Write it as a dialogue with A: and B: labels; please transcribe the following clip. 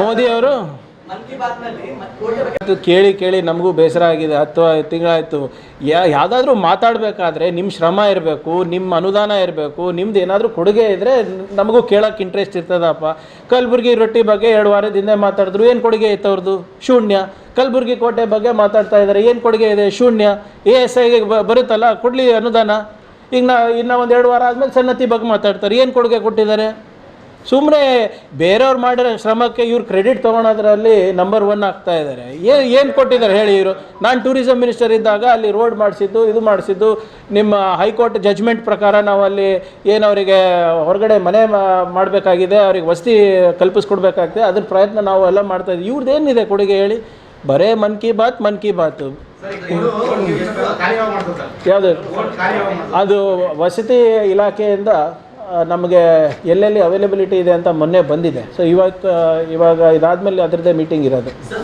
A: ಮೋದಿ ಅವರು ಕೇಳಿ ಕೇಳಿ ನಮಗೂ ಬೇಸರ ಆಗಿದೆ. 10 ತಿಂಗಳಾಯಿತು. ಯಾವುದಾದ್ರೂ ಮಾತಾಡಬೇಕಾದ್ರೆ ನಿಮ್ಮ ಶ್ರಮ ಇರಬೇಕು, ನಿಮ್ಮ ಅನುದಾನ ಇರಬೇಕು, ನಿಮ್ದು ಏನಾದರೂ ಕೊಡುಗೆ ಇದ್ದರೆ ನಮಗೂ ಕೇಳೋಕ್ಕೆ ಇಂಟ್ರೆಸ್ಟ್ ಇರ್ತದಪ್ಪ. ಕಲಬುರಗಿ ರೊಟ್ಟಿ ಬಗ್ಗೆ 2 ವಾರದಿಂದ ಮಾತಾಡಿದ್ರು, ಏನು ಕೊಡುಗೆ ಇತ್ತು ಅವ್ರದ್ದು? ಶೂನ್ಯ. ಕಲಬುರಗಿ ಕೋಟೆ ಬಗ್ಗೆ ಮಾತಾಡ್ತಾ ಇದ್ದಾರೆ, ಏನು ಕೊಡುಗೆ ಇದೆ? ಶೂನ್ಯ. ASIಗೆ ಬರುತ್ತಲ್ಲ, ಕೊಡಲಿ ಅನುದಾನ. ಈಗ ಇನ್ನು ಒಂದು 2 ವಾರ ಆದಮೇಲೆ ಸನ್ನತಿ ಬಗ್ಗೆ ಮಾತಾಡ್ತಾರೆ, ಏನು ಕೊಡುಗೆ ಕೊಟ್ಟಿದ್ದಾರೆ? ಸುಮ್ಮನೆ ಬೇರೆಯವ್ರು ಮಾಡಿರೋ ಶ್ರಮಕ್ಕೆ ಇವ್ರು ಕ್ರೆಡಿಟ್ ತೊಗೊಳೋದ್ರಲ್ಲಿ ನಂಬರ್ 1 ಆಗ್ತಾ ಇದ್ದಾರೆ. ಏನು ಕೊಟ್ಟಿದ್ದಾರೆ ಹೇಳಿ ಇವರು? ನಾನು ಟೂರಿಸಂ ಮಿನಿಸ್ಟರ್ ಇದ್ದಾಗ ಅಲ್ಲಿ ರೋಡ್ ಮಾಡಿಸಿದ್ದು, ಇದು ಮಾಡಿಸಿದ್ದು, ನಿಮ್ಮ ಹೈಕೋರ್ಟ್ ಜಜ್ಮೆಂಟ್ ಪ್ರಕಾರ ನಾವು ಅಲ್ಲಿ ಏನು ಅವರಿಗೆ ಹೊರಗಡೆ ಮನೆ ಮಾಡಬೇಕಾಗಿದೆ, ಅವ್ರಿಗೆ ವಸತಿ ಕಲ್ಪಿಸ್ಕೊಡ್ಬೇಕಾಗ್ತದೆ, ಅದ್ರ ಪ್ರಯತ್ನ ನಾವು ಎಲ್ಲ ಮಾಡ್ತಾಯಿದ್ವಿ. ಇವ್ರದ್ದು ಏನಿದೆ ಕೊಡುಗೆ ಹೇಳಿ? ಬರೇ ಮನ್ ಕಿ ಬಾತ್. ಯಾವುದು? ಅದು ವಸತಿ ಇಲಾಖೆಯಿಂದ ನಮಗೆ ಎಲ್ಲೆಲ್ಲಿ ಅವೈಲಬಿಲಿಟಿ ಇದೆ ಅಂತ ಮೊನ್ನೆ ಬಂದಿದೆ. ಸೊ ಇವಾಗ ಇದಾದಮೇಲೆ ಅದರದ್ದೇ ಮೀಟಿಂಗ್ ಇರೋದು.